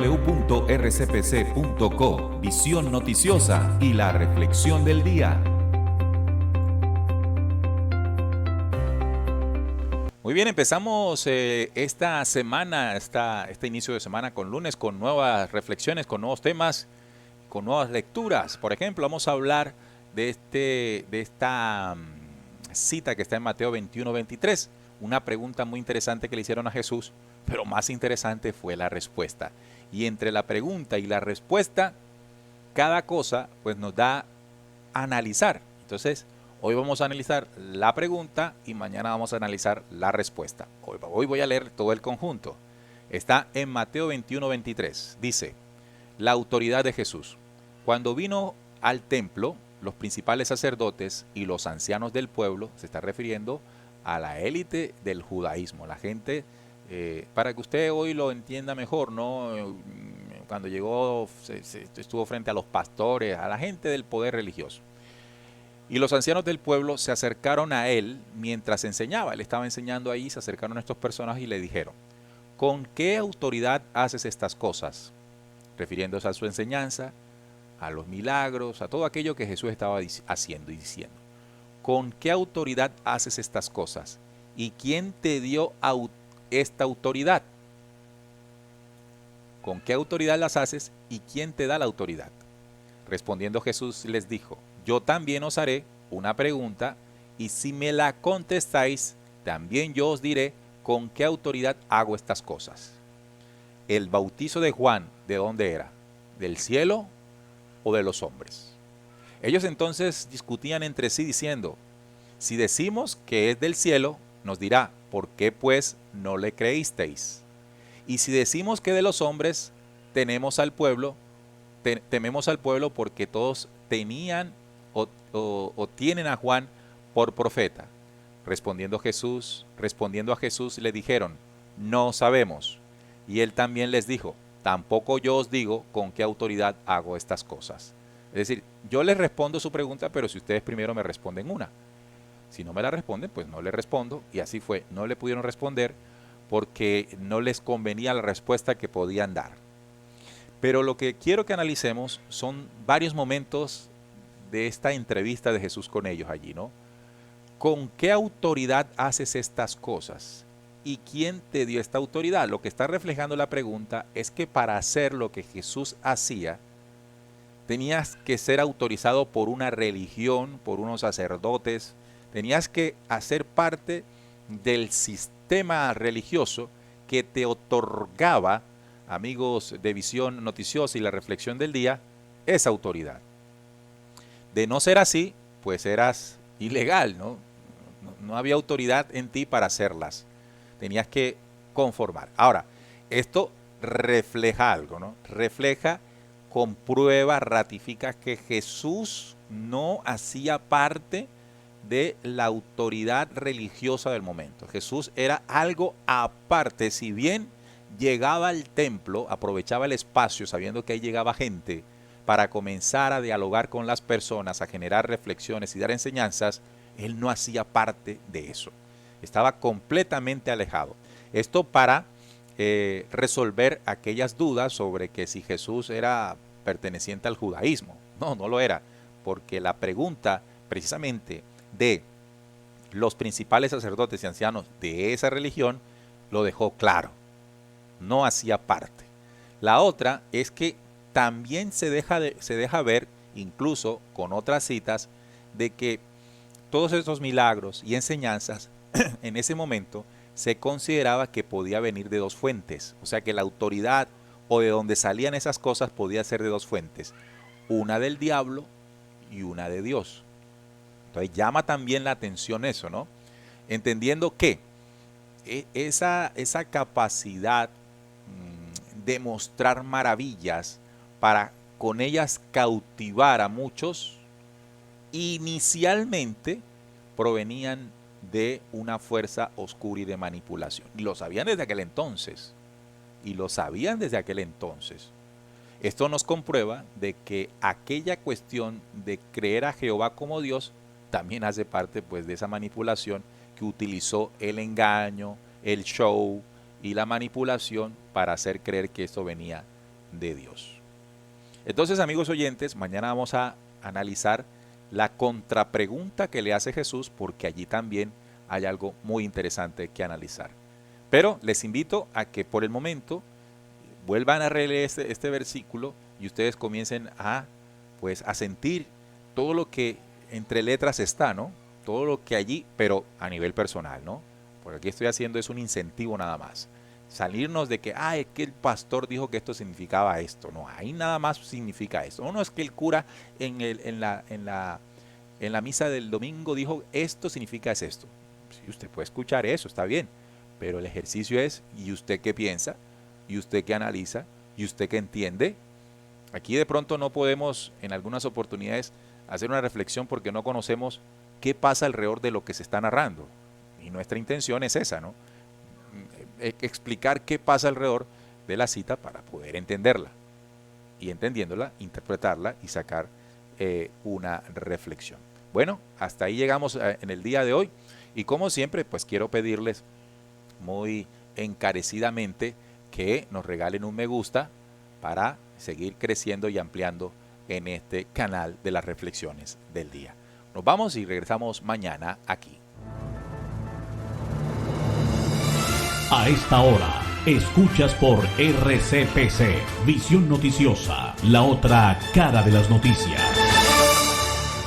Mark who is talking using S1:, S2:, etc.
S1: www.rcpc.co, visión noticiosa y la reflexión del día. Muy bien, empezamos esta semana, este inicio de semana con lunes, con nuevas reflexiones, con nuevos temas, con nuevas lecturas. Por ejemplo, vamos a hablar de esta cita que está en Mateo 21-23. Una pregunta muy interesante que le hicieron a Jesús, pero más interesante fue la respuesta. Y entre la pregunta y la respuesta, cada cosa pues nos da a analizar. Entonces, hoy vamos a analizar la pregunta y mañana vamos a analizar la respuesta. Hoy voy a leer todo el conjunto. Está en Mateo 21-23. Dice, la autoridad de Jesús. Cuando vino al templo, los principales sacerdotes y los ancianos del pueblo, se está refiriendo a la élite del judaísmo, la gente, para que usted hoy lo entienda mejor, ¿no? Cuando llegó, estuvo frente a los pastores, a la gente del poder religioso. Y los ancianos del pueblo se acercaron a él mientras enseñaba. Él estaba enseñando ahí, se acercaron a estos personajes y le dijeron, ¿con qué autoridad haces estas cosas? Refiriéndose a su enseñanza, a los milagros, a todo aquello que Jesús estaba haciendo y diciendo. ¿Con qué autoridad haces estas cosas? ¿Y quién te dio esta autoridad? ¿Con qué autoridad las haces y quién te da la autoridad? Respondiendo Jesús les dijo, yo también os haré una pregunta y si me la contestáis, también yo os diré con qué autoridad hago estas cosas. El bautizo de Juan, ¿de dónde era? ¿Del cielo o de los hombres? Ellos entonces discutían entre sí diciendo, si decimos que es del cielo, nos dirá, ¿por qué pues no le creísteis? Y si decimos que de los hombres, tememos al pueblo porque todos tenían o tienen a Juan por profeta. Respondiendo a Jesús le dijeron, no sabemos. Y él también les dijo, tampoco yo os digo con qué autoridad hago estas cosas. Es decir, yo les respondo su pregunta, pero si ustedes primero me responden una. Si no me la responden, pues no le respondo. Y así fue, no le pudieron responder porque no les convenía la respuesta que podían dar. Pero lo que quiero que analicemos son varios momentos de esta entrevista de Jesús con ellos allí, ¿no? ¿Con qué autoridad haces estas cosas? ¿Y quién te dio esta autoridad? Lo que está reflejando la pregunta es que para hacer lo que Jesús hacía, tenías que ser autorizado por una religión, por unos sacerdotes, tenías que hacer parte del sistema religioso que te otorgaba, amigos de Visión Noticiosa y la Reflexión del Día, esa autoridad. De no ser así, pues eras ilegal, ¿no? No había autoridad en ti para hacerlas. Tenías que conformar. Ahora, esto refleja algo, ¿no? Refleja, comprueba, ratifica que Jesús no hacía parte de la autoridad religiosa del momento. Jesús era algo aparte, si bien llegaba al templo, aprovechaba el espacio sabiendo que ahí llegaba gente para comenzar a dialogar con las personas, a generar reflexiones y dar enseñanzas, él no hacía parte de eso. Estaba completamente alejado. Esto para resolver aquellas dudas sobre que si Jesús era perteneciente al judaísmo. No, no lo era, porque la pregunta precisamente de los principales sacerdotes y ancianos de esa religión lo dejó claro. No hacía parte. La otra es que también se deja ver, incluso con otras citas, de que todos estos milagros y enseñanzas en ese momento se consideraba que podía venir de dos fuentes. O sea que la autoridad o de donde salían esas cosas podía ser de dos fuentes. Una del diablo y una de Dios. Entonces llama también la atención eso, ¿no? Entendiendo que esa capacidad de mostrar maravillas para con ellas cautivar a muchos, inicialmente provenían de una fuerza oscura y de manipulación. Y lo sabían desde aquel entonces. Esto nos comprueba de que aquella cuestión de creer a Jehová como Dios también hace parte pues de esa manipulación que utilizó el engaño, el show y la manipulación para hacer creer que esto venía de Dios. Entonces, amigos oyentes, mañana vamos a analizar la contrapregunta que le hace Jesús, porque allí también hay algo muy interesante que analizar. Pero les invito a que por el momento vuelvan a releer este versículo y ustedes comiencen a sentir todo lo que entre letras está, ¿no? Todo lo que allí, pero a nivel personal, ¿no? Porque aquí estoy haciendo es un incentivo nada más. Salirnos de que, es que el pastor dijo que esto significaba esto. No, ahí nada más significa esto. No es que el cura en la misa del domingo dijo esto significa esto. Sí, usted puede escuchar eso, está bien. Pero el ejercicio es, ¿y usted qué piensa? ¿Y usted qué analiza? ¿Y usted qué entiende? Aquí de pronto no podemos en algunas oportunidades hacer una reflexión porque no conocemos qué pasa alrededor de lo que se está narrando. Y nuestra intención es esa, ¿no? Explicar qué pasa alrededor de la cita para poder entenderla. Y entendiéndola, interpretarla y sacar una reflexión. Bueno, hasta ahí llegamos en el día de hoy. Y como siempre, pues quiero pedirles muy encarecidamente que nos regalen un me gusta para seguir creciendo y ampliando en este canal de las reflexiones del día. Nos vamos y regresamos mañana aquí.
S2: A esta hora, escuchas por RCPC, Visión Noticiosa, la otra cara de las noticias.